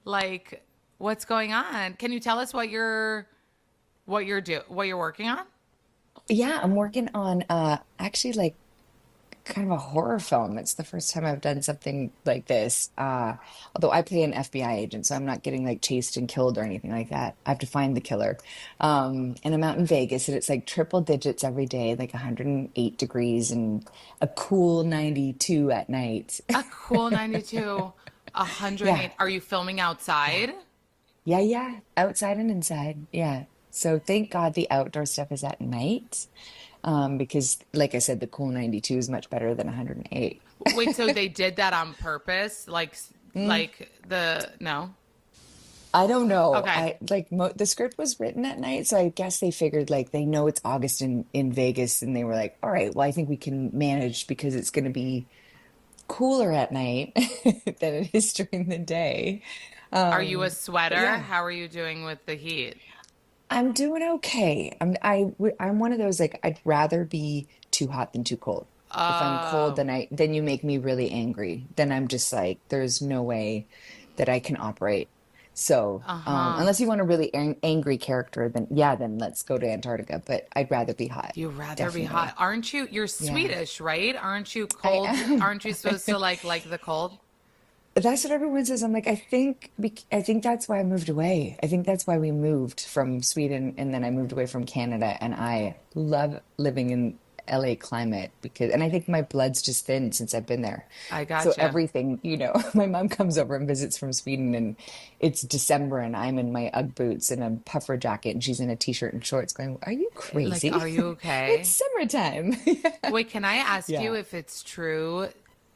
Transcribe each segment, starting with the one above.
Like, what's going on? Can you tell us what you're working on? Yeah, I'm working on actually like kind of a horror film. It's the first time I've done something like this. Although I play an FBI agent, so I'm not getting like chased and killed or anything like that. I have to find the killer. And I'm out in Vegas and it's like triple digits every day, like 108 degrees and a cool 92 at night. A cool 92, 108. Yeah. Are you filming Yeah. outside? Yeah. Outside and inside. Yeah. So thank God the outdoor stuff is at night. Because like I said, the cool 92 is much better than 108. Wait, so they did that on purpose? Mm, Like the no? I don't know. Okay. I like mo the script was written at night, so I guess they figured like they know it's August in Vegas, and they were like, "All right, well, I think we can manage because it's going to be cooler at night than it is during the day." Are you a But sweater? yeah, How are you doing with the heat? I'm doing okay. I'm one of those like I'd rather be too hot than too cold. If I'm cold, Oh, then you make me really angry. Then I'm just like, there's no way that I can operate. So, uh-huh. unless you want a really angry character, then yeah, then let's go to Antarctica. But I'd rather be hot, You rather be hot. definitely. Aren't you? You're Yeah, Swedish, right? Aren't you I cold? am. Aren't you supposed to like the cold? That's what everyone says. I'm like, I think that's why I moved away. I think that's why we moved from Sweden and then I moved away from Canada. And I love living in LA climate because, and I think my blood's just thinned since I've been there. I So gotcha. everything, my mom comes over and visits from Sweden and it's December and I'm in my Ugg boots and a puffer jacket and she's in a t-shirt and shorts going, "Are you Like, are crazy? you It's okay? summertime." Wait, can I ask you Yeah. if it's true?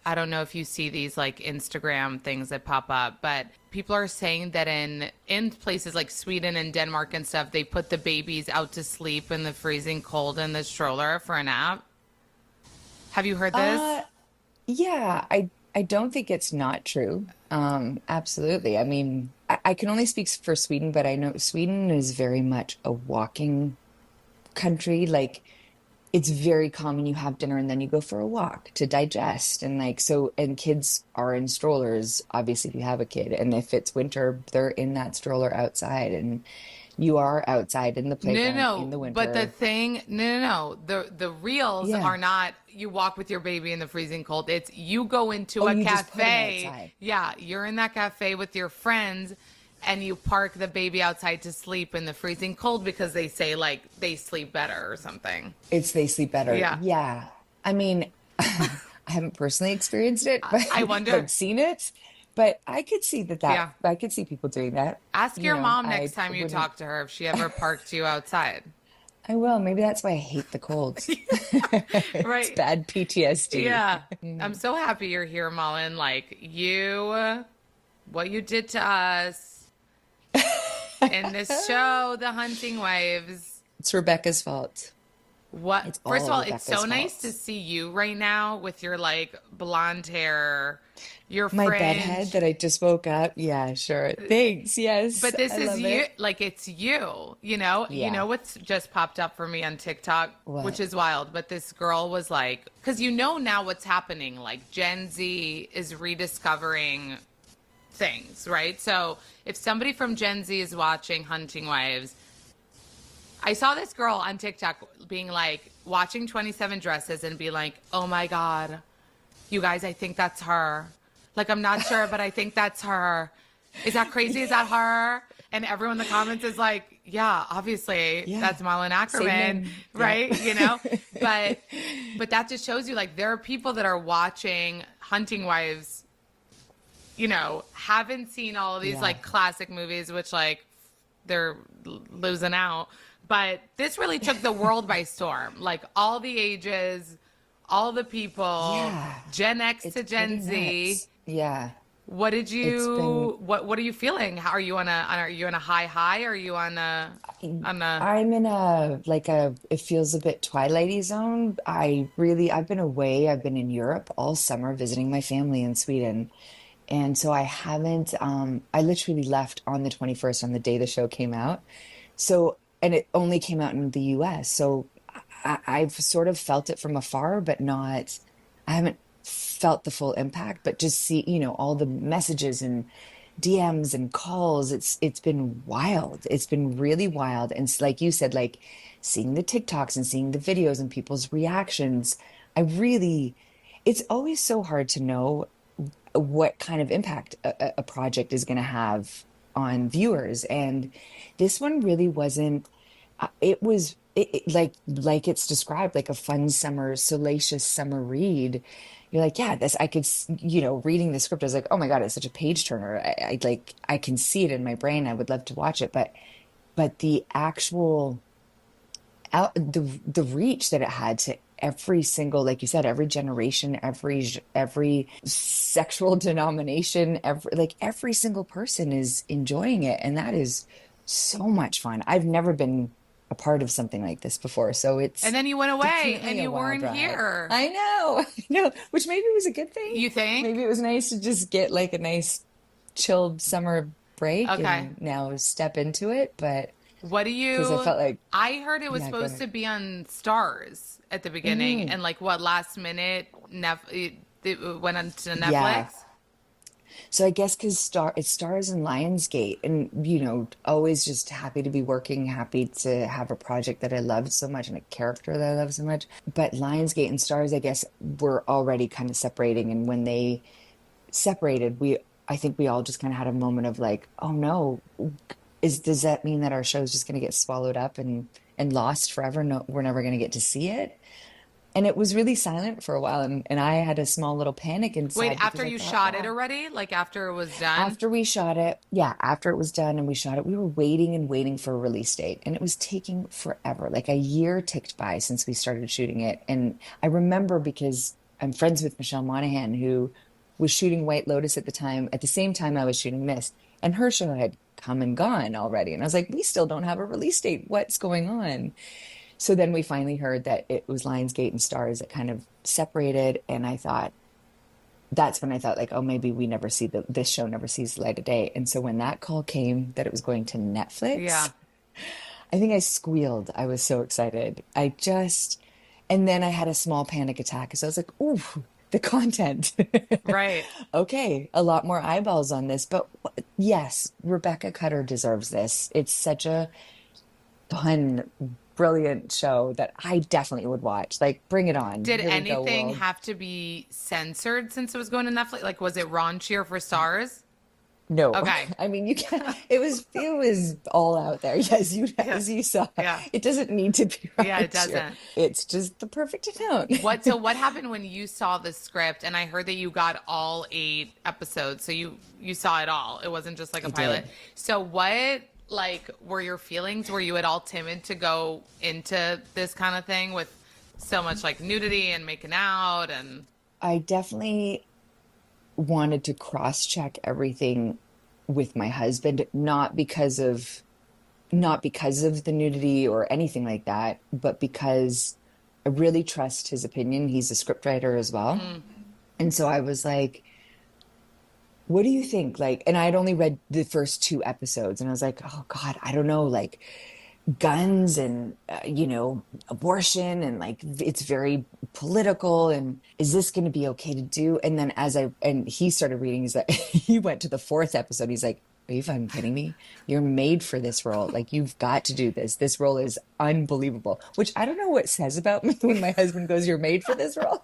I don't know if you see these like Instagram things that pop up, but people are saying that in places like Sweden and Denmark and stuff, they put the babies out to sleep in the freezing cold in the stroller for a nap. Have you heard this? Uh, Yeah, I don't think it's not true. Absolutely. I mean, I can only speak for Sweden, but I know Sweden is very much a walking country. Like it's very common you have dinner and then you go for a walk to digest and like so and kids are in strollers, obviously if you have a kid. And if it's winter, they're in that stroller outside and you are outside in the No, no, playground in no. the But the winter. thing, no, no, no. The reels Yeah. are not you walk with your baby in the freezing cold. It's you go into Oh, a you just put them cafe. outside. Yeah, you're in that cafe with your friends and you park the baby outside to sleep in the freezing cold because they say like they sleep better or something. It's they sleep better. Yeah. Yeah. I mean, I haven't personally experienced it, but I I've wonder. seen it. But I could see Yeah. I could see people doing that. Ask You your know, mom next I time you wouldn't, talk to her if she ever parked you outside. I will. Maybe that's why I hate the cold. It's Right. bad PTSD. Yeah. I'm so happy you're here, Mullen. Like you, what you did to us in this show, The Hunting Wives. It's Rebecca's fault. What, It's first of all all, it's Rebecca's so nice to fault. see you right now with your like blonde hair, your My bedhead fringe. that I just woke up. Yeah, sure. Thanks. Yes, But this I is love you, it. like it's you, you know? You know Yeah. what's just popped up for me on TikTok, which What? is wild, but this girl was like, because you know now what's happening, like Gen Z is rediscovering things, right? So if somebody from Gen Z is watching Hunting Wives, I saw this girl on TikTok being like, watching 27 Dresses and be like, oh my God, you guys, I think that's her. Like, I'm not sure, but I think that's her. Is that crazy? Is that her? And everyone in the comments is like, yeah, obviously Yeah. that's Marlon Same Ackerman, name. Yep. right? You know, but that just shows you like there are people that are watching Hunting Wives, you know, haven't seen all of these Yeah. like classic movies, which like they're losing out. But this really took the world by storm. Like all the ages, all the people, Yeah. Gen X It's to Gen pretty Z. nuts. Yeah. What did It's been you what are you feeling? How are you on a are you on a high? Are you on a I'm in a like a it feels a bit twilighty zone. I've been away. I've been in Europe all summer visiting my family in Sweden. And so I haven't I literally left on the 21st on the day the show came out. So and it only came out in the US. So I've sort of felt it from afar, but I haven't felt the full impact, but just see, all the messages and DMs and calls. It's been wild. It's been really wild. And like you said, like seeing the TikToks and seeing the videos and people's reactions, I really, it's always so hard to know what kind of impact a project is going to have on viewers. And this one really wasn't, it was like it's described like a fun summer, salacious summer read. You're like, yeah, this I could, reading the script, I was like, oh my God, it's such a page turner. I like, I can see it in my brain. I would love to watch it, but the actual out the reach that it had to every single, like you said, every generation, every sexual denomination, every single person is enjoying it, and that is so much fun. I've never been a part of something like this before, so And it's then you went away definitely and a you wild weren't ride. here. I know, I know, which maybe was a good thing. You think? Maybe it was nice to just get like a nice chilled summer break Okay. and now step into it, but What do because I you? felt like, I heard it was yeah, go supposed ahead. to be on Stars at the beginning, Mm, and like what last minute it went on to yeah. Netflix. So I guess because it stars in Lionsgate, and always just happy to be working, happy to have a project that I loved so much and a character that I love so much. But Lionsgate and Stars, I guess, were already kind of separating, and when they separated, I think we all just kind of had a moment of like, oh no, does that mean that our show's just going to get swallowed up and lost forever? No, we're never going to get to see it. And it was really silent for a while, and I had a small little panic Wait, inside because after I you thought, shot it wow. already? Like after it was done? After we shot it, yeah, after it was done and we shot it, we were waiting and waiting for a release date. And it was taking forever. Like a year ticked by since we started shooting it. And I remember because I'm friends with Michelle Monaghan, who was shooting White Lotus at the time, at the same time I was shooting this. And her show had come and gone already. And I was like, we still don't have a release date. What's going on? So then we finally heard that it was Lionsgate and Stars that kind of separated. And that's when I thought like, oh, maybe this show never sees the light of day. And so when that call came that it was going to Yeah. Netflix, I think I squealed. I was so excited. And then I had a small panic attack. So I was like, ooh, the content. Right. Okay, a lot more eyeballs on this. But yes, Rebecca Cutter deserves this. It's such a fun, brilliant show that I definitely would watch. Like, bring it on. Did Here we go, anything world. have to be censored since it was going to Netflix? Like, was it raunchier for Stars? No, Okay. I mean you can. It was all out there. Yes, Yeah. as you saw, Yeah. it doesn't need to be Yeah, it right here. doesn't. It's just the perfect amount. So what happened when you saw the script and I heard that you got all 8 episodes. So you saw it all. It wasn't just like a I pilot. did. So what like were your feelings? Were you at all timid to go into this kind of thing with so much like nudity and making out and I definitely wanted to cross-check everything with my husband, not because of the nudity or anything like that, but because I really trust his opinion. He's a scriptwriter as well. And so I was like, what do you think? Like, and I had only read the first 2 episodes, and I was like, oh God, I don't know, like guns and abortion, and like it's very political, and is this going to be okay to do? And then he started reading, he's like, he went to the 4th episode. He's like, are you fucking kidding me? You're made for this role. Like, you've got to do this. This role is unbelievable. Which I don't know what it says about me when my husband goes, you're made for this role.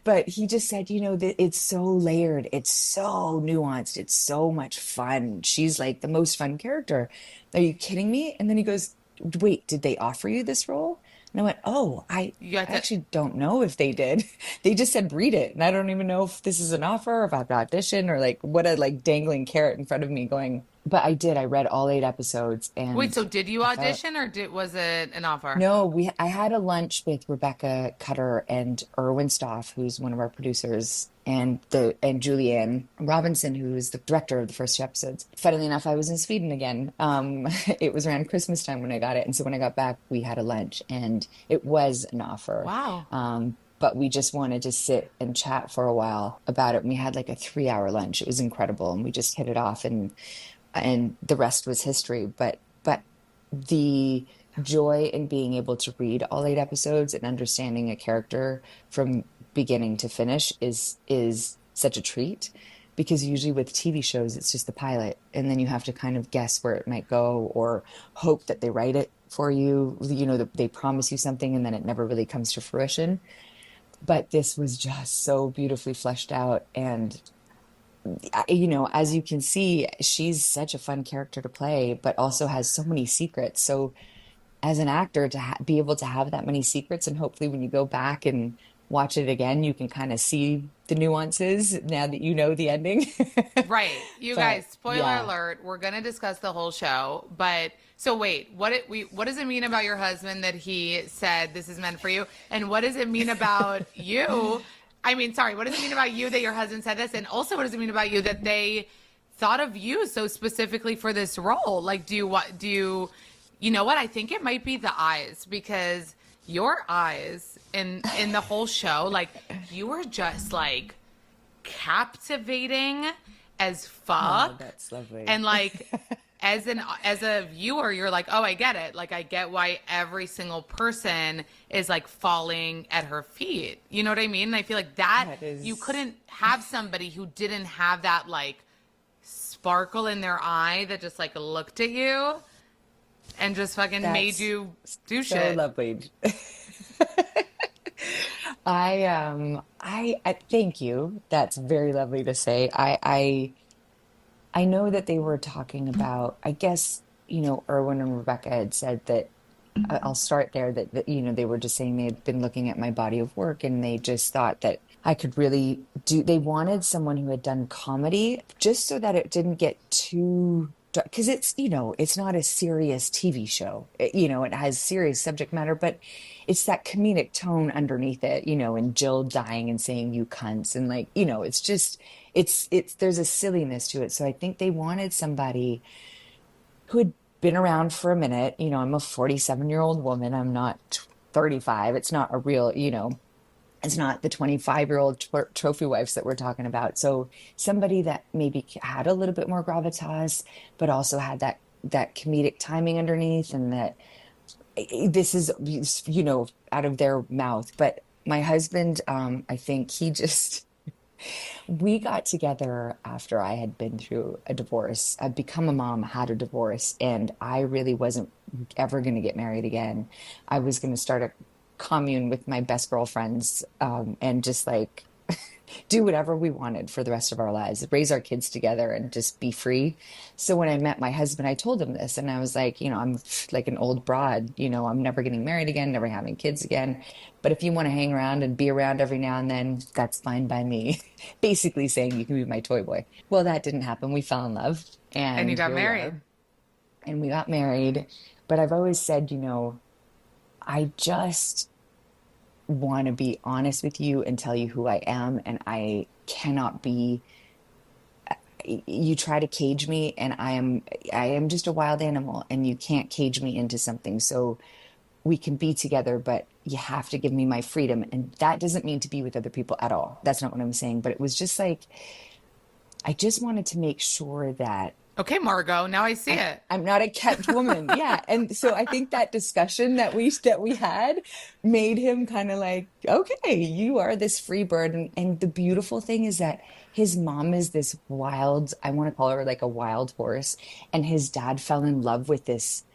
But he just said, that it's so layered, it's so nuanced, it's so much fun. She's like the most fun character. Are you kidding me? And then he goes, wait, did they offer you this role? And I went, oh, I you got to actually don't know if they did. They just said read it. And I don't even know if this is an offer or if I have to audition or like what a like dangling carrot in front of me going. But I did. I read all 8 episodes Wait, and so did you I felt audition or was it an offer? no, I had a lunch with Rebecca Cutter and Erwin Stoff, who's one of our producers, and Julianne Robinson, who is the director of the first 2 episodes. Funnily enough, I was in Sweden again. It was around Christmas time when I got it, and so when I got back, we had a lunch, and it was an offer. Wow. But we just wanted to sit and chat for a while about it. And we had like a 3-hour lunch. It was incredible, and we just hit it off, and the rest was history. But the joy in being able to read all 8 episodes and understanding a character from beginning to finish is such a treat because usually with TV shows, it's just the pilot, and then you have to kind of guess where it might go or hope that they write it for you. You know, they promise you something and then it never really comes to fruition. But this was just so beautifully fleshed out. And, you know, as you can see, she's such a fun character to play, but also has so many secrets. So, as an actor, to be able to have that many secrets, and hopefully when you go back and watch it again, you can kind of see the nuances now that you know the ending. Right. You But guys, spoiler yeah, alert, we're going to discuss the whole show, but so wait, what does it mean about your husband that he said this is meant for you? And what does it mean about you? I mean, sorry, what does it mean about you that your husband said this? And also what does it mean about you that they thought of you so specifically for this role? Like you know what? I think it might be the eyes because your eyes in the whole show, like you were just like captivating as oh, fuck. that's lovely. And like as a viewer, you're like, "Oh, I get it. Like I get why every single person is like falling at her feet." You know what I mean? And I feel like that That you is, couldn't have somebody who didn't have that like sparkle in their eye that just like looked at you and just fucking made that's you do so shit. lovely. I thank you. That's very lovely to say. I know that they were talking about, I guess, you know, Erwin and Rebecca had said that, I'll start there, that, you know, they were just saying they had been looking at my body of work and they just thought that I could really do, they wanted someone who had done comedy just so that it didn't get too, because it's, you know, it's not a serious TV show. You know, it has serious subject matter, but it's that comedic tone underneath it, you know, and Jill dying and saying you cunts and like, you know, it's just, there's a silliness to it. So I think they wanted somebody who had been around for a minute. You know, I'm a 47-year-old woman. I'm not 35. It's not a real, you know, it's not the 25-year-old trophy wives that we're talking about. So somebody that maybe had a little bit more gravitas, but also had that comedic timing underneath, and that this is, you know, out of their mouth. But my husband, I think he just we got together after I had been through a divorce. I'd become a mom, had a divorce, and I really wasn't ever going to get married again. I was going to start a commune with my best girlfriends, and just like do whatever we wanted for the rest of our lives, raise our kids together and just be free. So when I met my husband, I told him this and I was like, you know, I'm like an old broad, you know, I'm never getting married again, never having kids again. But if you want to hang around and be around every now and then, that's fine by me. Basically saying you can be my toy boy. Well, that didn't happen. We fell in love And you and got here we married. are. And we got married. But I've always said, you know, I just want to be honest with you and tell you who I am. And I cannot be, you try to cage me and I am just a wild animal and you can't cage me into something. So we can be together, but you have to give me my freedom. And that doesn't mean to be with other people at all. That's not what I'm saying. But it was just like, I just wanted to make sure that Okay, Margot, now I see I'm it. I'm not a kept woman. Yeah. And so I think that discussion that we had made him kind of like, okay, you are this free bird. And the beautiful thing is that his mom is this wild, I want to call her like a wild horse. And his dad fell in love with this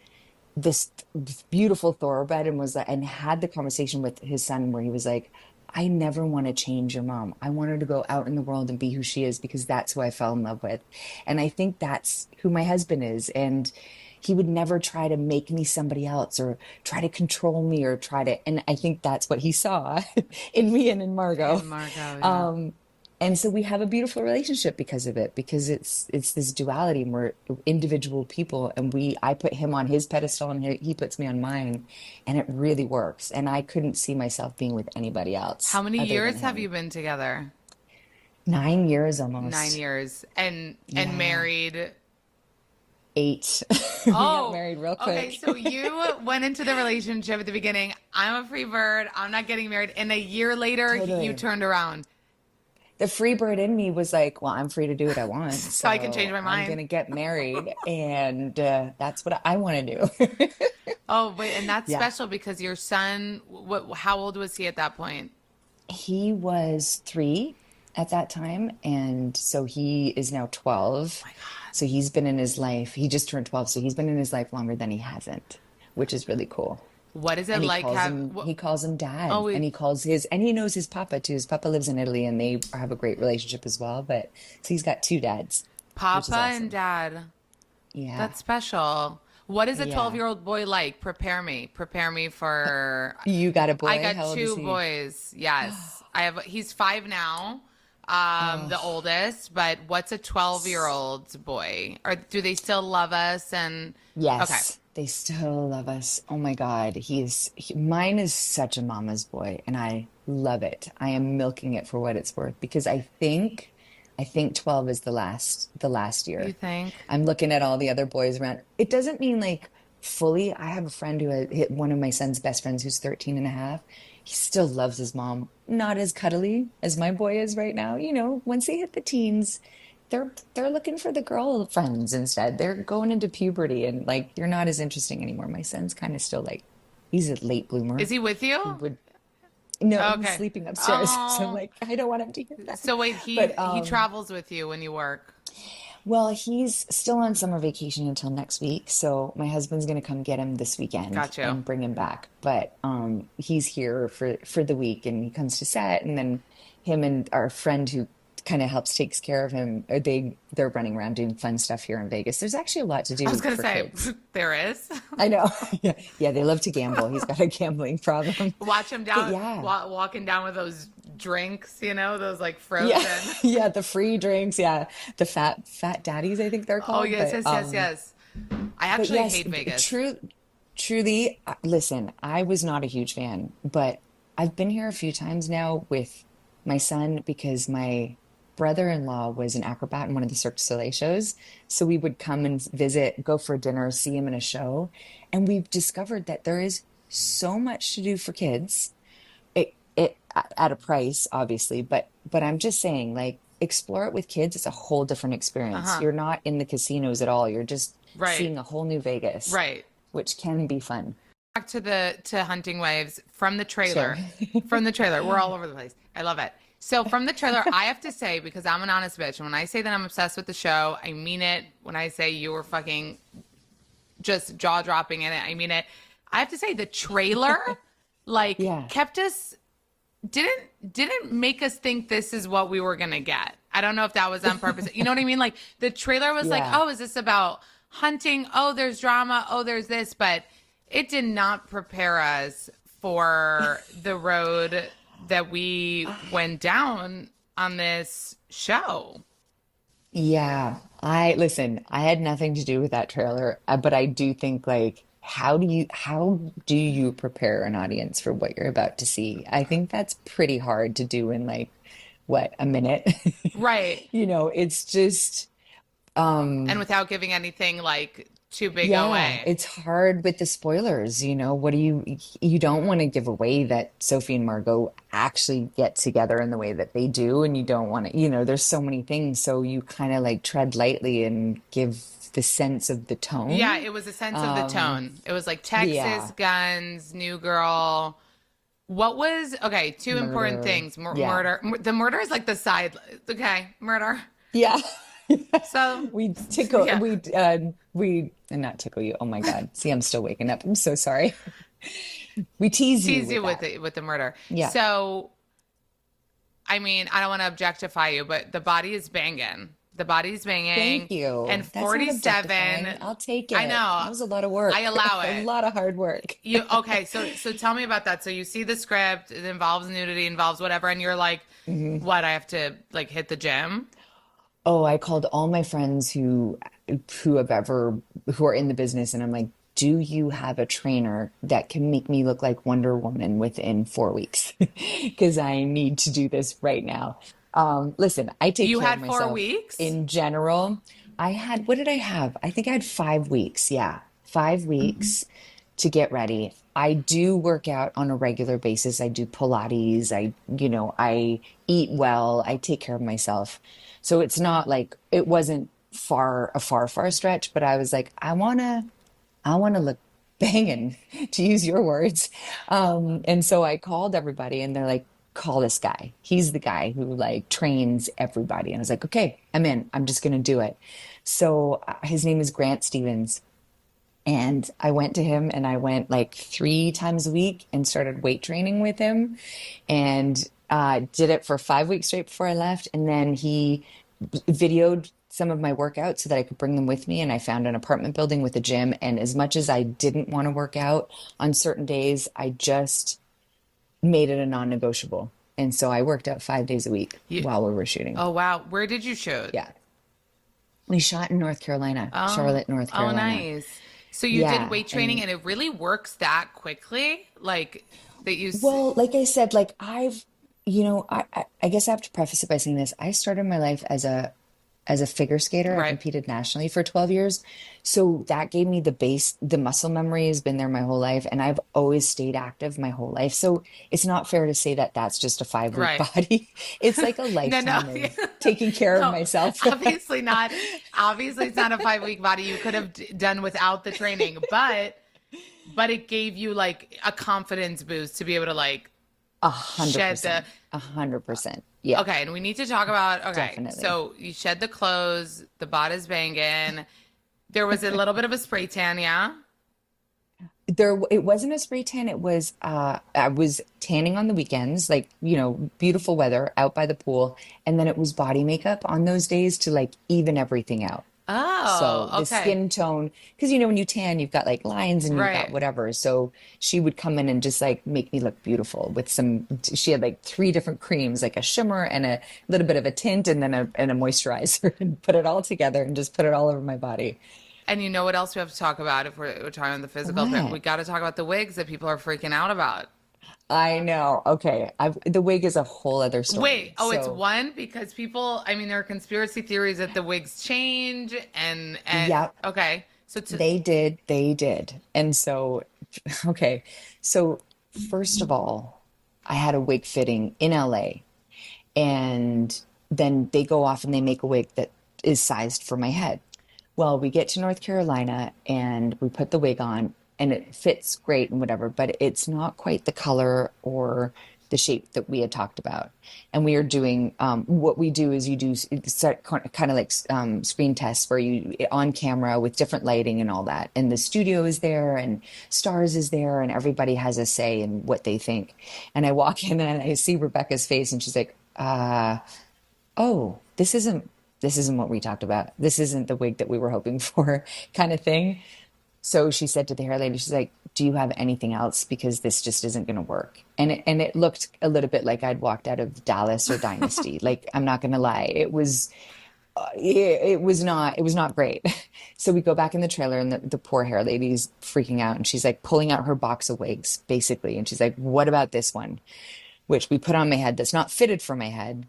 beautiful thoroughbred and was like, and had the conversation with his son where he was like, I never want to change your mom. I want her to go out in the world and be who she is because that's who I fell in love with. And I think that's who my husband is. And he would never try to make me somebody else or try to control me or try to, and I think that's what he saw in me and in Margot. And Margot, yeah. Um, and so we have a beautiful relationship because of it, because it's this duality and we're individual people and I put him on his pedestal and he puts me on mine, and it really works. And I couldn't see myself being with anybody else How many other than years have you him. been together? 9 years Nine almost. years. And Yeah, married. 8. We got Oh, married real okay. quick. So you went into the relationship at the beginning. I'm a free bird. I'm not getting married. And a year later, you Totally. turned around. The free bird in me was like, well, I'm free to do what I want, So I can change so my I'm mind. gonna get married, and that's what I want to do. Oh, wait, and that's Yeah. special because your son, how old was he at that point? He was 3. at that time. And so he is now 12. My God. So he's been in his life, he just turned 12. So he's been in his life longer than he hasn't, which is really cool. What is it And like have what, he calls him oh dad, and wait, and he knows his papa too. His papa lives in Italy and they have a great relationship as well. But so he's got two dads, which Papa is and awesome. Dad. Yeah. That's special. What is a Yeah. 12-year-old boy like? Prepare me. Prepare me for You got a I boy? got How old is two he? boys. Yes. He's 5 now. The Oh, oldest, but what's a 12-year-old boy? Or do they still love us and okay. yes, they still love us. Oh my God. Mine is such a mama's boy, and I love it. I am milking it for what it's worth because I think 12 is the last You year. think? I'm looking at all the other boys around. It doesn't mean like fully. I have a friend who hit one of my son's best friends who's 13 and a half. He still loves his mom, not as cuddly as my boy is right now. Once they hit the teens, they're looking for the girlfriends instead. They're going into puberty and like you're not as interesting anymore. My son's kind of still like he's a late Is bloomer. he with He you? would no, he's Okay. sleeping upstairs. So I'm Oh. like, I don't want him to hear that. So wait, But he travels with you when you work. well, he's still on summer vacation until next week. So my husband's gonna come get him this weekend Got you. and bring him back. But he's here for the week and he comes to set and then him and our friend who kind of helps takes care of him, they're running around doing fun stuff here in Vegas. There's actually a lot to I was do gonna for say kids. there is. I know. Yeah. Yeah, they love to gamble. He's got a gambling problem. Watch him But down, yeah. walking down with those drinks, those like Yeah. frozen. Yeah, the free drinks, yeah. The fat daddies, I think they're Oh called. yes, yes, yes, yes. I But actually yes, hate Vegas. truly, listen, I was not a huge fan, but I've been here a few times now with my son because my brother-in-law was an acrobat in one of the Cirque du Soleil shows. So we would come and visit, go for dinner, see him in a show. And we've discovered that there is so much to do for kids. It at a price, obviously, but I'm just saying, like, explore it with kids. It's a whole different experience. Uh-huh. You're not in the casinos at all. You're just Right. seeing a whole new Vegas, Right. which can be fun. Back to the to Hunting Waves from the Sure. trailer. From the trailer. We're all over the place. I love it. So from the trailer, I have to say, because I'm an honest bitch, and when I say that I'm obsessed with the show, I mean it. When I say you were fucking just jaw dropping in it, I mean it. I have to say the trailer like Yeah. kept us didn't make us think this is what we were gonna get. I don't know if that was on purpose. You know what I mean? Like the trailer was like, Yeah. oh, is this about hunting? Oh, there's drama. Oh, there's this, but it did not prepare us for the road that we went down on this show. Yeah. I had nothing to do with that trailer, but I do think like how do you prepare an audience for what you're about to see? I think that's pretty hard to do in like what, a minute? Right. It's just And without giving anything like too big yeah, away. it's hard with the spoilers, what do you don't want to give away that Sophie and Margot actually get together in the way that they do, and you don't want to, there's so many things, so you kind of like tread lightly and give the sense of the Yeah, tone. it was a sense of the Um, tone. It was like yeah, Texas, guns, New Girl. What was okay? Two important murder. things: Yeah. murder. The murder is like the side. Okay, murder. Yeah. So, yeah. We not tickle you. Oh my God. See, I'm still waking up. I'm so sorry. We tease you Tease you with with that. the murder. Yeah. So, I mean, I don't want to objectify you, but the body is banging. The body's Thank banging, and you. That's not 47. objectifying. I'll take I it. know. That was a lot of work. I allow A it. lot of hard work. You okay? So tell me about that. So you see the script. It involves nudity, involves whatever, and you're like, "What? I have to like hit the gym." Oh, I called all my friends who have ever who are in the business, and I'm like, do you have a trainer that can make me look like Wonder Woman within 4 weeks? Because I need to do this right now. Listen, I take You care of had four myself weeks. in general. What did I have? I think I had 5 weeks. Yeah, 5 weeks to get ready. I do work out on a regular basis. I do Pilates. I eat well. I take care of myself. So it's not like it wasn't far stretch, but I was like, I wanna look banging, to use your words. And so I called everybody and they're like, call this guy. He's the guy who like trains everybody. And I was like, okay, I'm in. I'm just going to do it. So his name is Grant Stevens. And I went to him and I went like 3 times a week and started weight training with him and did it for 5 weeks straight before I left. And then he videoed some of my workouts so that I could bring them with me. And I found an apartment building with a gym. And as much as I didn't want to work out on certain days, I just made it a non-negotiable. And so I worked out 5 days a week You, while we were shooting. oh wow, where did you shoot? Yeah. We shot in North Carolina, Oh, Charlotte, North oh, Carolina. nice. So you did Yeah. weight training And and it really works that quickly? Like that well, like I said, like I guess I have to preface it by saying this. I started my life as a figure skater. I right, competed nationally for 12 years. So that gave me the base, the muscle memory has been there my whole life. And I've always stayed active my whole life. So it's not fair to say that that's just a 5 week right. body. It's like a No, no, lifetime of taking care of no, myself. obviously not. Obviously, it's not a 5 week body you could have done without the training, but it gave you like a confidence boost to be able to like A hundred shed the. percent. 100%. Yeah, Okay, and we need to talk about. Okay, definitely. so you shed the clothes, the bot is banging. There was a little bit of a spray tan, yeah. It wasn't a spray tan. It was I was tanning on the weekends, like, beautiful weather out by the pool, and then it was body makeup on those days to like even everything out. So Oh, the okay, skin tone, because when you tan, you've got like lines and you've got right. whatever. So she would come in and just like make me look beautiful with she had like 3 different creams, like a shimmer and a little bit of a tint and then a moisturizer and put it all together and just put it all over my body. And you know what else we have to talk about if we're talking about the physical appearance? We What? got to talk about the wigs that people are freaking out about. I know. Okay. The wig is a whole other Wait, story. oh, it's So, one because people, I mean, there are conspiracy theories that the wigs change and yeah, okay. So to they did. And so, okay. So, first of all, I had a wig fitting in LA, and then they go off and they make a wig that is sized for my head. Well, we get to North Carolina and we put the wig on and it fits great and whatever, but it's not quite the color or the shape that we had talked about. And we are doing what we do is you do set kind of like screen tests where you on camera with different lighting and all that. And the studio is there and stars is there and everybody has a say in what they think. And I walk in and I see Rebecca's face and she's like, oh, this isn't what we talked about. This isn't the wig that we were hoping for, kind of thing. So she said to the hair lady, she's like, "Do you have anything else? Because this just isn't going to work." And it looked a little bit like I'd walked out of Dallas or Dynasty. Like, I'm not going to lie, it was not great. So we go back in the trailer, and the poor hair lady's freaking out, and she's like pulling out her box of wigs, basically, and she's like, "What about this one?" Which we put on my head that's not fitted for my head,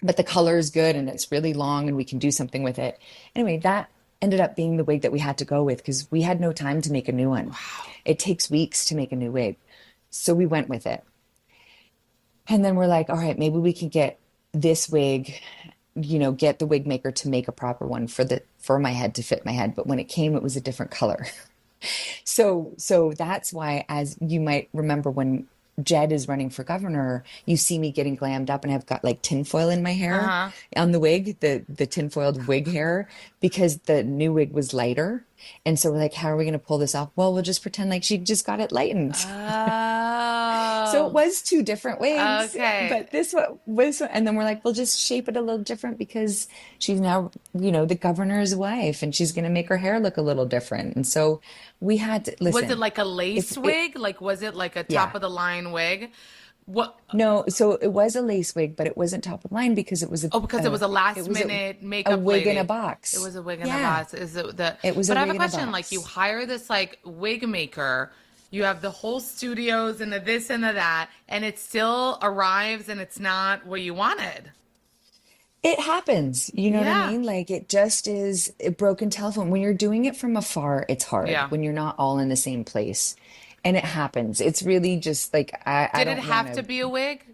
but the color is good and it's really long and we can do something with it. Anyway, that ended up being the wig that we had to go with because we had no time to make a new one. It takes weeks to make a new wig. So we went with it. And then we're like, all right, maybe we can get this wig, get the wig maker to make a proper one for my head to fit my head. But when it came, it was a different color. So that's why, as you might remember, when Jed is running for governor, you see me getting glammed up and I've got like tinfoil in my hair Uh-huh. on the wig, the tinfoiled wig hair, because the new wig was lighter. And so we're like, how are we going to pull this off? Well, we'll just pretend like she just got it lightened. So it Oh, was 2 different wigs, okay. but this one was, and then we're like, we'll just shape it a little different because she's now, the governor's wife and she's going to make her hair look a little different. And so we had to Was it listen. like a If lace it, wig? Like, was it like a top yeah, of the line wig? What? no, so it was a lace wig, but it wasn't top of line because it was Oh, because it was a it last was minute a makeup wig in a lady. It box. was a wig in the Yeah, box. Is it the? it was a But I have a wig in a question. Like, you box. hire this like wig maker, you have the whole studios and the this and the that, and it still arrives and it's not what you wanted. It happens. You know what I Yeah. mean? Like it just is a broken telephone. When you're doing it from afar, it's hard Yeah. when you're not all in the same place. And it happens. It's really just like I Did it don't want have to to. be a wig?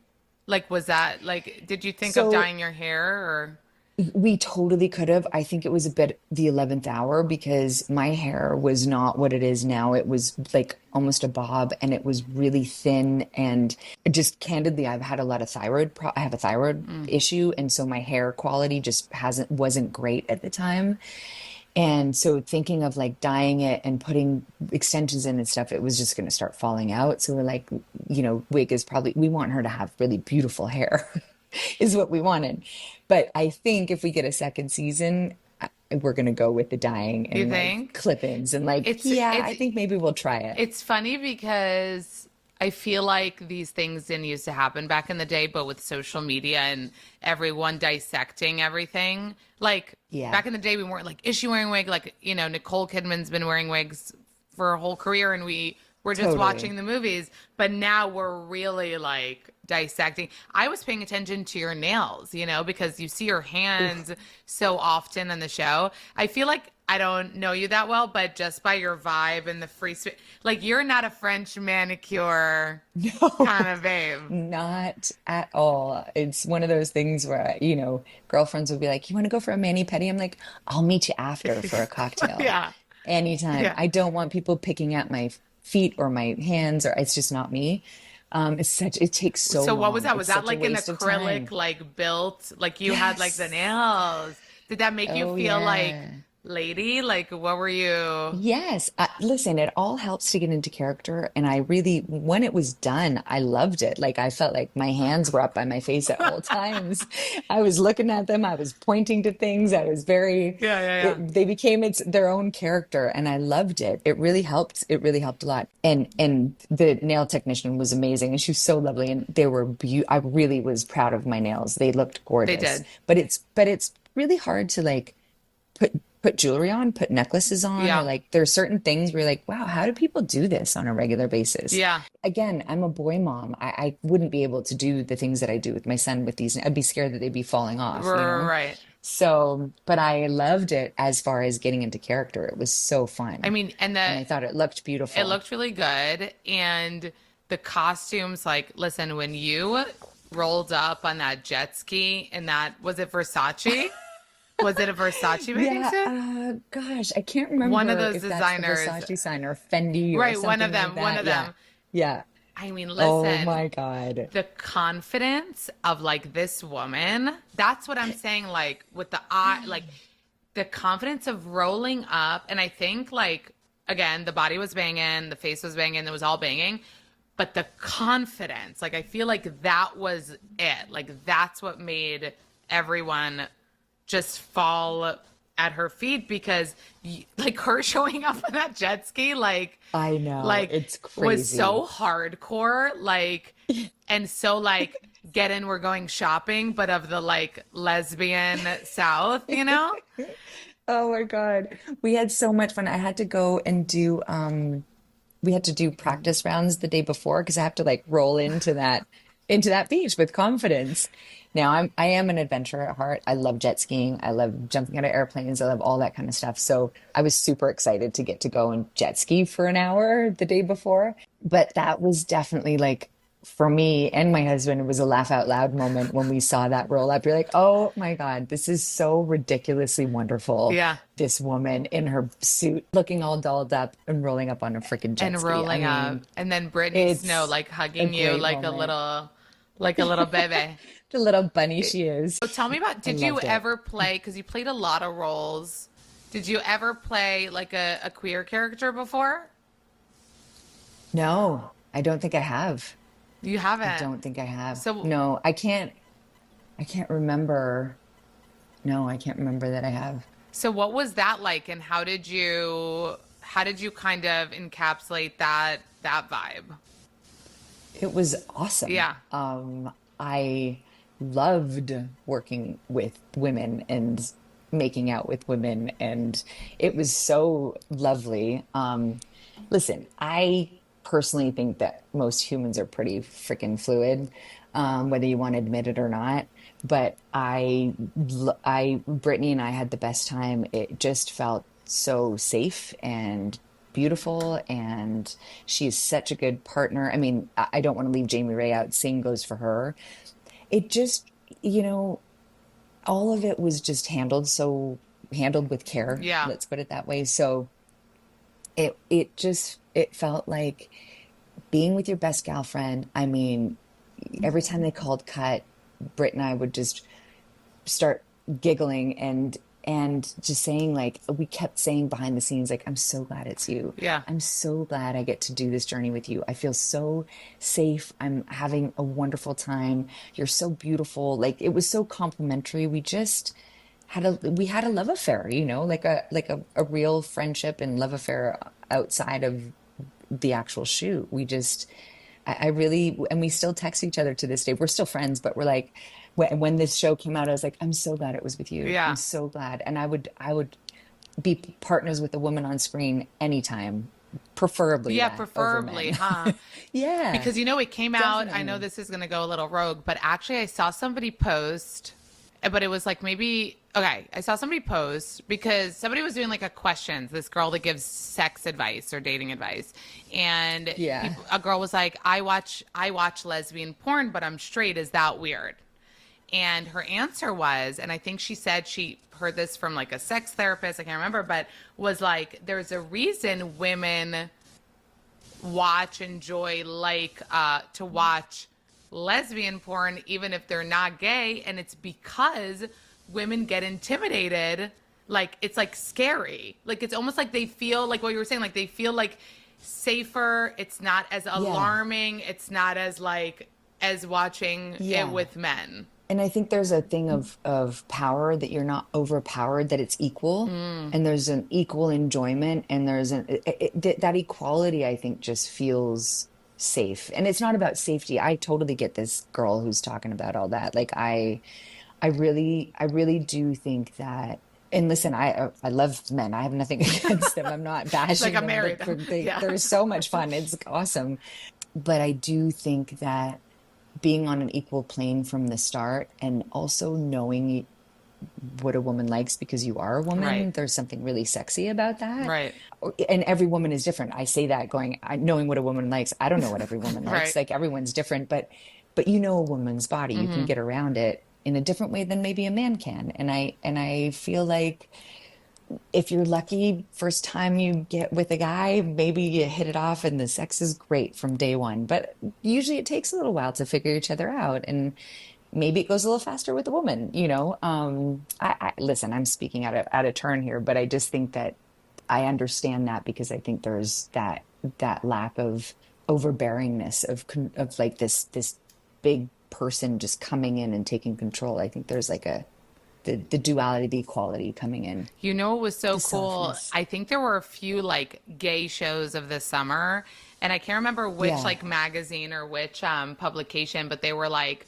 Like, was that like? Did you think of So dyeing your hair or? We totally could have. I think it was a bit the 11th hour because my hair was not what it is now. It was like almost a bob and it was really thin. And just candidly, I've had a lot of I have a thyroid Mm. issue. And so my hair quality just wasn't great at the time. And so thinking of like dyeing it and putting extensions in and stuff, it was just going to start falling out. So we're like, wig is probably, we want her to have really beautiful hair is what we wanted. But I think if we get a second season, we're going to go with the dyeing You and like think? clip-ins and like, It's yeah, it's I think maybe we'll try it. it's funny because I feel like these things didn't used to happen back in the day, but with social media and everyone dissecting everything, like Yeah, back in the day, we weren't like, is she wearing a wig? Like, Nicole Kidman's been wearing wigs for her whole career, and we were just totally. watching the movies. But now we're really like dissecting. I was paying attention to your nails, because you see your hands Oof. so often in the show. I feel like I don't know you that well, but just by your vibe and the free spirit, like you're not a French manicure kind No, of babe. not at all. It's one of those things where, girlfriends will be like, "You want to go for a mani-pedi?" I'm like, "I'll meet you after for a cocktail." Yeah. Anytime. Yeah. I don't want people picking at my feet or my hands, or it's just not me. It takes so So what was long. that? Was It's that such a like an waste of acrylic, time. like built, like you had like the Yes. nails? Did that make you Oh, feel like yeah. lady? Like what were you? Yes. Listen, it all helps to get into character. And I really, when it was done, I loved it. Like I felt like my hands were up by my face at all times. I was looking at them. I was pointing to things. I was Yeah, yeah, yeah. they became their own character and I loved it. It really helped. It really helped a lot. And the nail technician was amazing and she was so lovely and they were I really was proud of my nails. They looked They gorgeous. did. But it's really hard to like put put jewelry on, put necklaces on, or Yeah. like there are certain things where you're like, wow, how do people do this on a regular basis? Yeah. Again, I'm a boy mom. I wouldn't be able to do the things that I do with my son with these. I'd be scared that they'd be falling off. Right. So, but I loved it as far as getting into character. It was so I fun. mean, and And I thought it looked it beautiful. looked really good. And the costumes, like, listen, when you rolled up on that jet ski and that was it Versace? Was it a Versace bathing Yeah, suit? gosh, I can't One of remember those if that's the designers, Versace sign or Fendi or right? One of something like them. One that. of Yeah. them. Yeah. I mean, Oh listen, my God. the confidence of like this woman, that's what I'm saying, like with the eye, like the confidence of rolling up. And I think, like, again, the body was banging, the face was banging, it was all banging. But the confidence, like, I feel like that was it. Like, that's what made everyone just fall at her feet because like her showing up on that jet ski I know. like It's was crazy. so hardcore and so like get in, we're going shopping, but of the like lesbian south, Oh my God. We had so much fun. I had to go and do we had to do practice rounds the day before because I have to like roll into that beach with confidence. Now I am an adventurer at heart. I love jet skiing. I love jumping out of airplanes. I love all that kind of stuff. So I was super excited to get to go and jet ski for an hour the day before. But that was definitely like for me and my husband, it was a laugh out loud moment when we saw that roll up. You're like, oh my God, this is so ridiculously wonderful. Yeah. This woman in her suit, looking all dolled up and rolling up on a freaking jet And ski. I rolling up, mean, and then Brittany Snow it's like a hugging you great moment. like a little baby. The little bunny she is. So tell me about, I did you loved it. ever play, because you played a lot of roles, did you ever play like a queer character before? No, I don't think I have. You I haven't. don't think I have. So No, I can't remember. No, I can't remember that I have. so what was that like, and how did you kind of encapsulate that vibe? It was awesome. Yeah. I loved working with women and making out with women, and it was so lovely. Listen, I personally think that most humans are pretty freaking fluid, whether you want to admit it or not. But Brittany and I had the best time. It just felt so safe and beautiful, and she's such a good partner. I mean, I don't want to leave Jamie Ray out. Same goes for her. It just, you know, all of it was just handled with care, Yeah. let's put it that way. So it felt like being with your best gal friend. I mean, every time they called cut, Britt and I would just start giggling and just saying, like, we kept saying behind the scenes, like, I'm so glad it's you. Yeah. I'm so glad I get to do this journey with you. I feel so safe. I'm having a wonderful time. You're so beautiful. Like, it was so complimentary. We had a love affair, like a real friendship and love affair outside of the actual shoot. I really, and we still text each other to this day. We're still friends, but we're like, when this show came out, I was like, I'm so glad it was with you. I'm Yeah. so glad. And I would be partners with a woman on screen anytime, preferably Yeah, that over preferably, men. huh? Yeah, Because it came out, I know definitely. this is going to go a little rogue, but actually I saw somebody post, but it was like maybe, okay, I saw somebody post because somebody was doing like a questions, this girl that gives sex advice or dating advice. And Yeah. a girl was like, I watch lesbian porn, but I'm straight. Is that weird? And her answer was, and I think she said she heard this from like a sex therapist, I can't remember, but was like, there's a reason women enjoy like to watch lesbian porn even if they're not gay, and it's because women get intimidated, like it's like scary, like it's almost like they feel like what you were saying, like they feel like safer, it's not as Yeah. alarming, it's not as like as watching it Yeah. with men. And I think there's a thing of power, that you're not overpowered, that it's equal, and there's an equal enjoyment, and there's that equality, I think, just feels safe. And it's not about safety. I totally get this girl who's talking about all that. Like, I really do think that. And listen, I love men. I have nothing against them. I'm not Like bashing I'm them. married. Yeah. They're so much fun. It's awesome. But I do think that being on an equal plane from the start, and also knowing what a woman likes because you are a Right. woman, there's something really sexy about that. Right. And every woman is different. I say that knowing what a woman likes. I don't know what every woman likes. Right. Like, everyone's different, but you know a woman's body. You can Hmm. get around it in a different way than maybe a man can. And I feel like, if you're lucky, first time you get with a guy, maybe you hit it off and the sex is great from day one. But usually it takes a little while to figure each other out. And maybe it goes a little faster with a woman. Listen, I'm speaking out of turn here, but I just think that I understand that, because I think there's that lack of overbearingness of like this big person just coming in and taking control. I think there's like the duality, the equality coming in, What was so the cool? softness. I think there were a few like gay shows of the summer, and I can't remember which Yeah. like magazine or which publication, but they were like,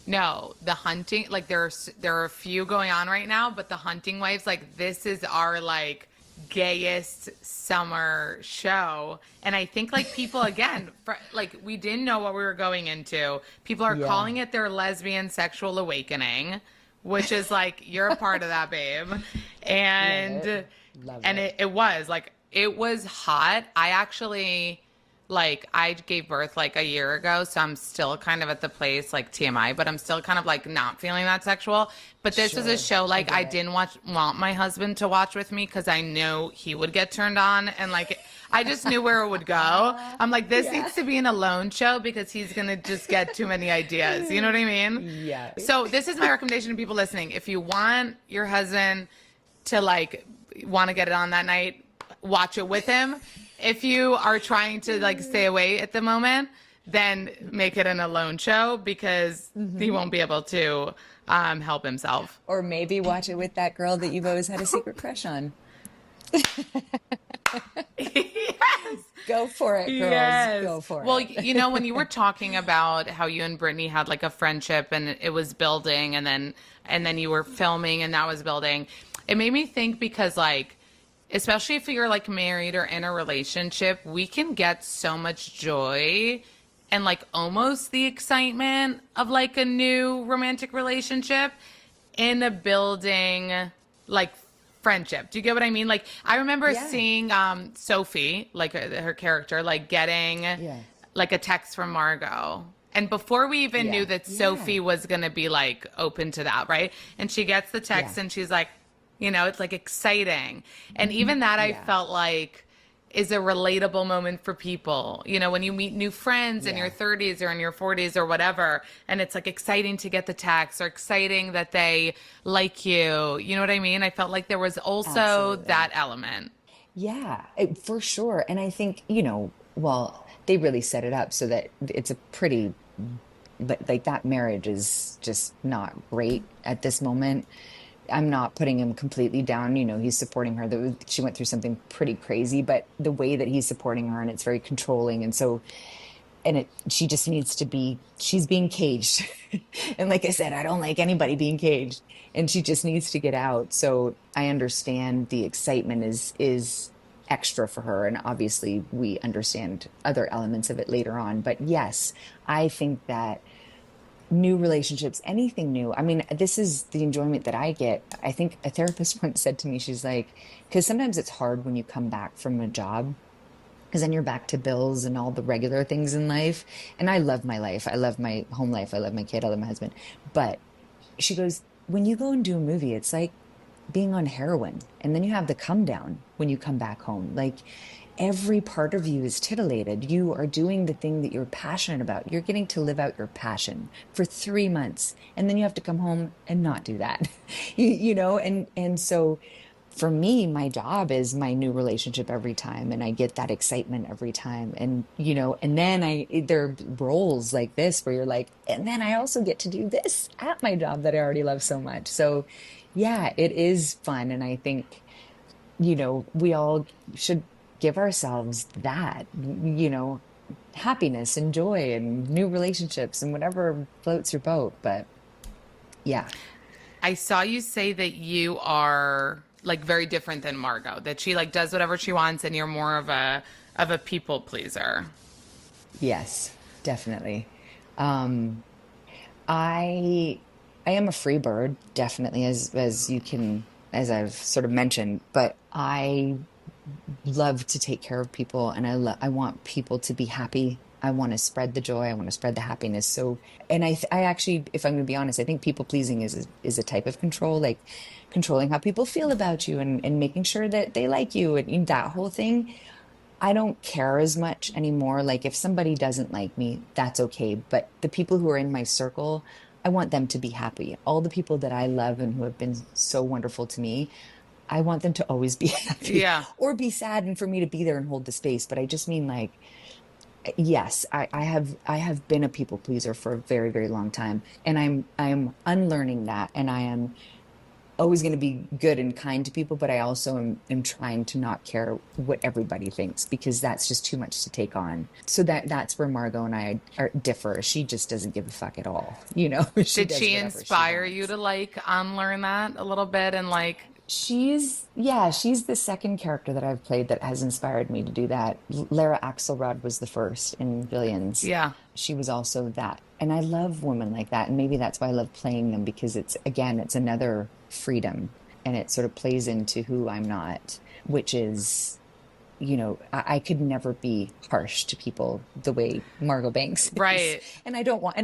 no, the hunting, like there are a few going on right now, but the Hunting Wives, like this is our like gayest summer show. And I think like people again, like we didn't know what we were going into. People are Yeah. calling it their lesbian sexual awakening, which is like you're a part of that, babe. Love it. And Love and it. it was like it was hot. I actually like I gave birth like a year ago, so I'm still kind of at the place like TMI, but I'm still kind of like not feeling that sexual. But this was a Sure. show I like get I it. didn't want my husband to watch with me because I knew he would get turned on, and like I just knew where it would go. I'm like, this Yeah. needs to be an alone show because he's gonna just get too many ideas. You know what I mean? Yeah. So this is my recommendation to people listening. If you want your husband to like want to get it on that night, watch it with him. If you are trying to like stay away at the moment, then make it an alone show because he won't be able to help himself. Or maybe watch it with that girl that you've always had a secret crush on. Yes. Go for it, girls. Yes. Go for Well, it. when you were talking about how you and Brittany had like a friendship and it was building, and then you were filming and that was building, it made me think because like especially if you're like married or in a relationship, we can get so much joy and like almost the excitement of like a new romantic relationship in a building like friendship. Do you get what I mean? Like I remember Yeah. seeing Sophie, like her character, like getting Yeah. like a text from Margot And before we even knew Yeah. that Yeah. Sophie was going to be like open to that, right? And she gets the Yeah. text and she's like, it's like exciting. And even that I Yeah. felt like is a relatable moment for people. When you meet new friends in your Yeah. 30s or in your 40s or whatever, and it's like exciting to get the text or exciting that they like you. You know what I mean? I felt like there was also that Absolutely. element. Yeah, for sure. And I think, well, they really set it up so that it's a pretty, but like that marriage is just not great at this moment. I'm not putting him completely down. He's supporting her. She went through something pretty crazy, but the way that he's supporting her and it's very controlling. And so, she just needs to she's being caged. And like I said, I don't like anybody being caged, and she just needs to get out. So I understand the excitement is extra for her. And obviously we understand other elements of it later on. But yes, I think that new relationships, anything new. I mean, this is the enjoyment that I get. I think a therapist once said to me, she's like, because sometimes it's hard when you come back from a job, because then you're back to bills and all the regular things in life. And I love my life. I love my home life. I love my kid. I love my husband. But she goes, when you go and do a movie, it's like being on heroin. And then you have the come down when you come back home. Like every part of you is titillated. You are doing the thing that you're passionate about. You're getting to live out your passion for 3 months. And then you have to come home and not do that. And so for me, my job is my new relationship every time, and I get that excitement every time. And then there are roles like this where you're like, and then I also get to do this at my job that I already love so much. So yeah, it is fun. And I think, we all should give ourselves that, happiness and joy and new relationships and whatever floats your boat. But yeah. I saw you say that you are like very different than Margot, that she like does whatever she wants and you're more of a people pleaser. Yes, definitely. Um, I I am a free bird, definitely, as you can, as I've sort of mentioned, but I love to take care of people, and I want people to be happy. I want to spread the joy. I want to spread the happiness. So, and I actually, if I'm going to be honest, I think people pleasing is a type of control, like controlling how people feel about you and making sure that they like you and that whole thing. I don't care as much anymore. Like if somebody doesn't like me, that's okay. But the people who are in my circle, I want them to be happy. All the people that I love and who have been so wonderful to me, I want them to always be happy Yeah. or be sad and for me to be there and hold the space. But I just mean like, yes, I have been a people pleaser for a very, very long time. And I'm unlearning that. And I am always going to be good and kind to people, but I also am trying to not care what everybody thinks, because that's just too much to take on. So that's where Margot and I differ. She just doesn't give a fuck at all. She Did does she whatever she inspire you wants. to like unlearn that a little bit and like, She's the second character that I've played that has inspired me to do that. Lara Axelrod was the first in Billions. yeah. She was also that. And I love women like that. And maybe that's why I love playing them, because it's another freedom, and it sort of plays into who I'm not, which is, I could never be harsh to people the way Margot Banks is. Right. And I don't want to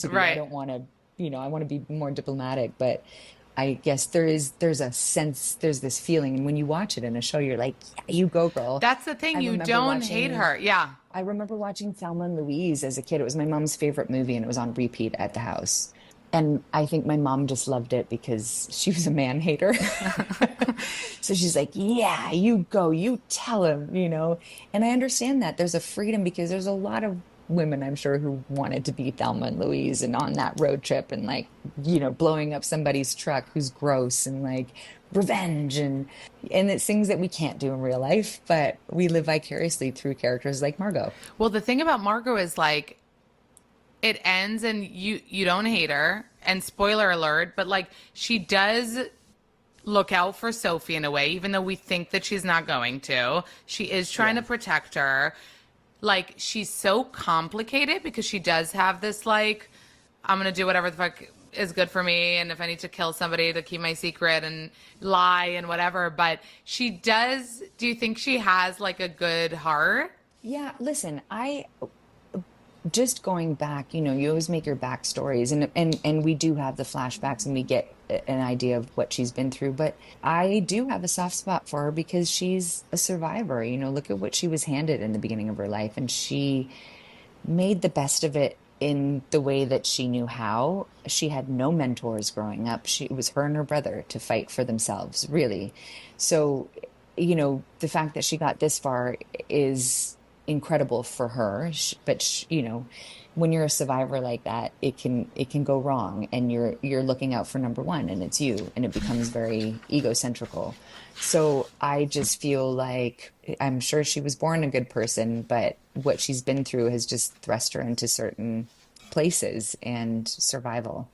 be. I Right. don't want to, I want to be more diplomatic, but I guess there's a sense, there's this feeling. And when you watch it in a show, you're like, yeah, you go, girl. That's the thing. I You remember don't hate watching her. Yeah. I remember watching Thelma and Louise as a kid. It was my mom's favorite movie, and it was on repeat at the house. And I think my mom just loved it because she was a man hater. So she's like, yeah, you go, you tell him. And I understand that there's a freedom, because there's a lot of women, I'm sure, who wanted to be Thelma and Louise and on that road trip and like, blowing up somebody's truck who's gross, and like revenge, and it's things that we can't do in real life, but we live vicariously through characters like Margot. Well, the thing about Margot is like it ends and you don't hate her. And spoiler alert, but like she does look out for Sophie in a way, even though we think that she's not going to. She is trying to Yeah. protect her. Like she's so complicated because she does have this like, I'm gonna do whatever the fuck is good for me, and if I need to kill somebody to keep my secret and lie and whatever. But she does. Do you think she has like a good heart? Yeah, listen, I just going back, you always make your backstories, and we do have the flashbacks, and we get an idea of what she's been through. But I do have a soft spot for her because she's a survivor. Look at what she was handed in the beginning of her life, and she made the best of it in the way that she knew how. She had no mentors growing up. It was her and her brother to fight for themselves, really. So, the fact that she got this far is incredible for her. But when you're a survivor like that, it can go wrong, and you're looking out for number one, and it's you, and it becomes very egocentrical. So I just feel like I'm sure she was born a good person, but what she's been through has just thrust her into certain places, and survival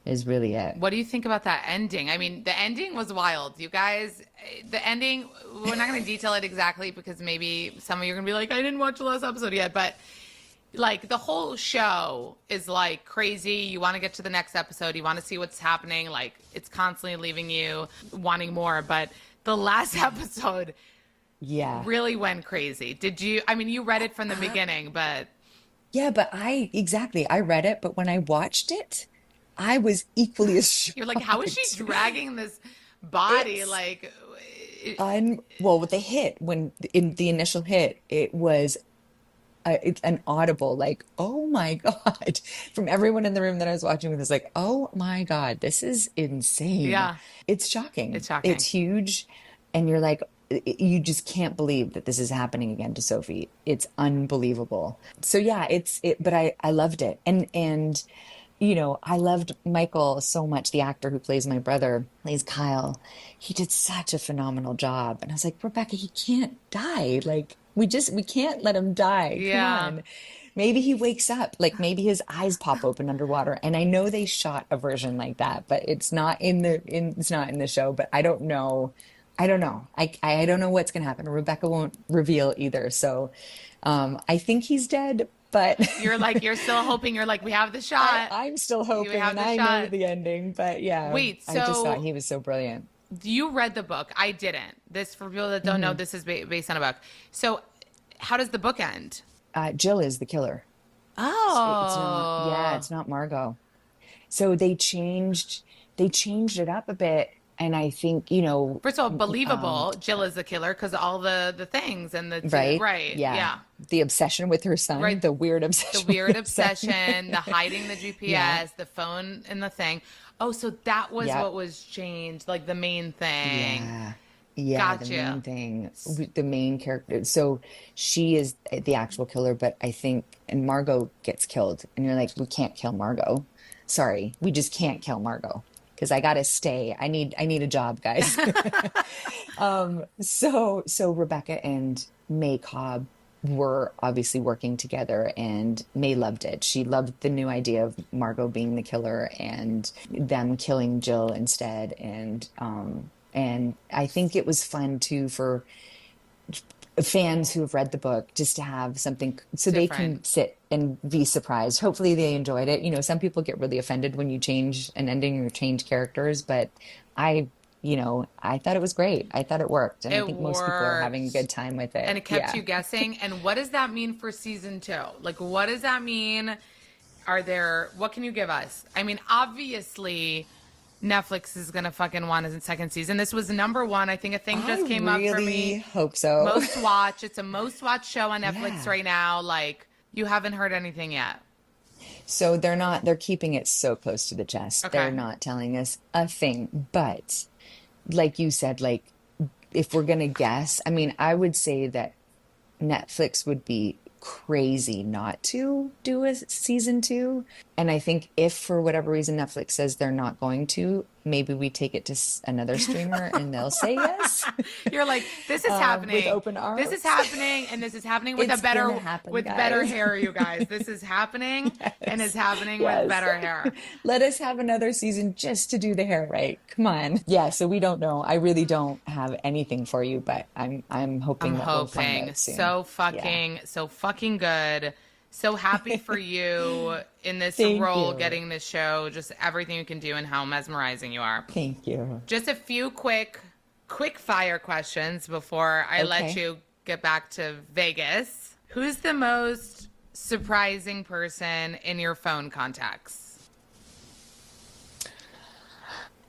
is really it. What do you think about that ending? I mean, the ending was wild. You guys, the ending, we're not going to detail it exactly because maybe some of you are going to be like, I didn't watch the last episode yet, but like the whole show is like crazy. You want to get to the next episode. You want to see what's happening. Like it's constantly leaving you wanting more. But the last episode Yeah. really went crazy. Did you, I mean, you read it from the beginning, but Yeah, but exactly, I read it, but when I watched it, I was equally as you're like, how is she shocked. dragging this body? It's Like, well, with the hit, when in the initial hit, it was it's an audible, like, oh my God, from everyone in the room that I was watching with. Is like, oh my God, this is insane. yeah, It's shocking. it's shocking. It's huge. And you're like, you just can't believe that this is happening again to Sophie. It's unbelievable. So yeah, but I loved it. And I loved Michael so much, the actor who plays my brother, plays Kyle. He did such a phenomenal job. And I was like, Rebecca, he can't die. Like, we can't let him die. Come Yeah. on. Maybe he wakes up, like maybe his eyes pop open underwater. And I know they shot a version like that, but it's not in the show, but I don't know. I don't know. I don't know what's gonna happen. Rebecca won't reveal either. So I think he's dead, but You're like, you're still hoping. You're like, we have the shot. I'm still We hoping, have and the I know shot. the ending. But yeah, Wait, I just thought so he was so brilliant. you read the book. I didn't. This, for people that don't know, this is based on a book. So how does the book end? Jill is the killer. It's not, yeah, Oh. it's not Margot. So they changed it up a bit, and I think, First of all, believable. Jill is the killer because all the things and right? right. Yeah. Yeah. The obsession with her son, Right. the weird The obsession with weird her son. obsession, the hiding the Yeah. GPS, the phone and the thing. Oh, so that was Yeah. what was changed, like the main thing. Yeah. Yeah, the main Gotcha. thing, the main character. So she is the actual killer, but I think, and Margot gets killed, and you're like, we can't kill Margot. Sorry, we just can't kill Margot because I gotta stay. I need a job, guys. So Rebecca and May Cobb were obviously working together, and May loved it. She loved the new idea of Margot being the killer and them killing Jill instead. And I think it was fun too for fans who have read the book just to have something so they Different. can sit and be surprised. Hopefully they enjoyed it. Some people get really offended when you change an ending or change characters, but I, I thought it was great. I thought it worked. And I It think most people are having a worked. good time with it. And it kept Yeah. you guessing. And what does that mean for season two? Like, what does that mean? What can you give us? I mean, obviously, Netflix is gonna fucking want a second season. This was number one. I think a thing I just came up for really me. hope so. Most watch. It's a most watched show on Netflix Yeah. right now. Like, you haven't heard anything yet. So they're keeping it so close to the chest. Okay. They're not telling us a thing. But like you said, like if we're gonna guess, I mean, I would say that Netflix would be crazy not to do a season two. And I think if for whatever reason Netflix says they're not going to, maybe we take it to another streamer and they'll say yes. You're like, this is With happening. open This is arms. happening, and this is happening with It's a better gonna happen, with better guys. hair, you guys. This is happening and is happening with Yes. better hair. Let us have another season just to do the hair right. Come on. Yeah, so we don't know. I really don't have anything for you, but I'm hoping I'm that we'll find hoping out soon. so fucking good. So happy for you in this Thank role, you. getting this show, just everything you can do and how mesmerizing you are. Thank you. Just a few quick fire questions before I let Okay. you get back to Vegas. Who's the most surprising person in your phone contacts?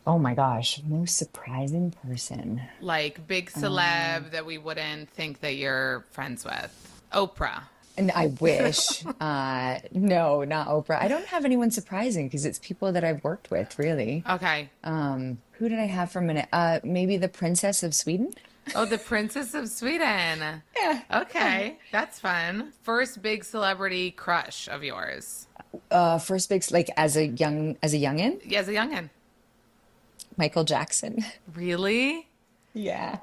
Oh my gosh, most surprising person. Like big celeb that we wouldn't think that you're friends with. Oprah. And I wish. No, not Oprah. I don't have anyone surprising because it's people that I've worked with, really. Okay. Who did I have for a minute? Maybe the Princess of Sweden. Oh, the Princess of Sweden. Yeah. Okay, that's fun. First big celebrity crush of yours. First big, like as a youngin, Yeah, as a youngin. Michael Jackson. Really? Yeah.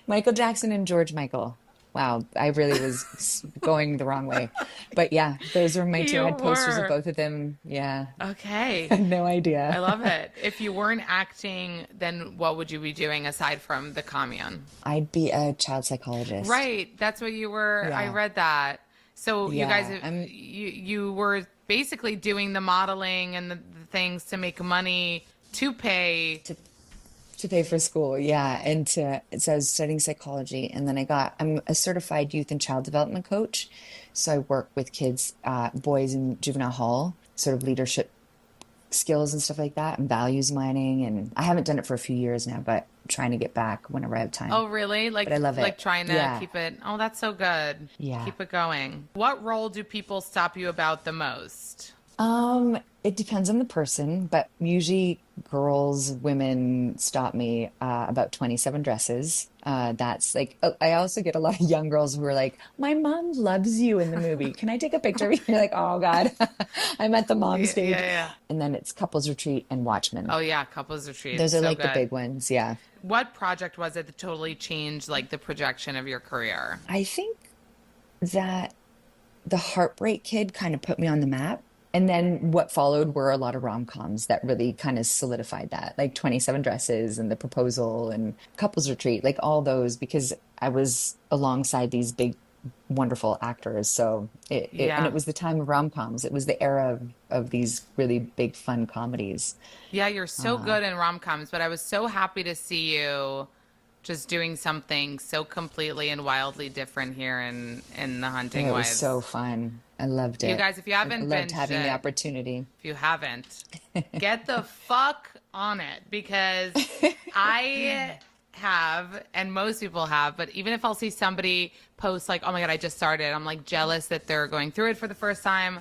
Michael Jackson and George Michael. Wow, I really was going the wrong way. But yeah, those were my two. You I had posters of were. both of them. Yeah. Okay. I had no I idea. love it. If you weren't acting, then what would you be doing aside from the commune? I'd be a child psychologist. Right. That's what you were. I Yeah. read that. So you guys, Yeah. I'm you were basically doing the modeling and the things to make money to pay. to pay for school, yeah, and so I was studying psychology, and then I'm a certified youth and child development coach, so I work with kids, boys in juvenile hall, sort of leadership skills and stuff like that, and values mining, and I haven't done it for a few years now, but I'm trying to get back whenever I have time. Oh, really? But I love Like it. trying to Yeah, keep it. Oh, that's so good. yeah. Keep it going. What role do people stop you about the most? It depends on the person, but usually girls, women stop me about 27 dresses. That's like, I also get a lot of young girls who are like, my mom loves you in the movie. Can I take a picture of you? You're like, oh God, I'm at the mom Yeah, stage. yeah, yeah. And then it's couples retreat and Watchmen. Oh yeah, couples retreat. Those are So like the good. big ones. Yeah. What project was it that totally changed like the projection of your career? I think that the Heartbreak Kid kind of put me on the map. And then what followed were a lot of rom-coms that really kind of solidified that, like 27 Dresses and The Proposal and Couples Retreat, like all those, because I was alongside these big, wonderful actors. So and Yeah. it was the time of rom-coms. It was the era of these really big, fun comedies. Yeah, you're so good in rom-coms, but I was so happy to see you just doing something so completely and wildly different here in The And Hunting it was so Wives. fun. I loved You it. guys, if you I haven't loved binged having the it, opportunity. if you haven't, get the fuck on it because I have, and most people have, but even if I'll see somebody post like, oh my God, I just started, I'm like jealous that they're going through it for the first time.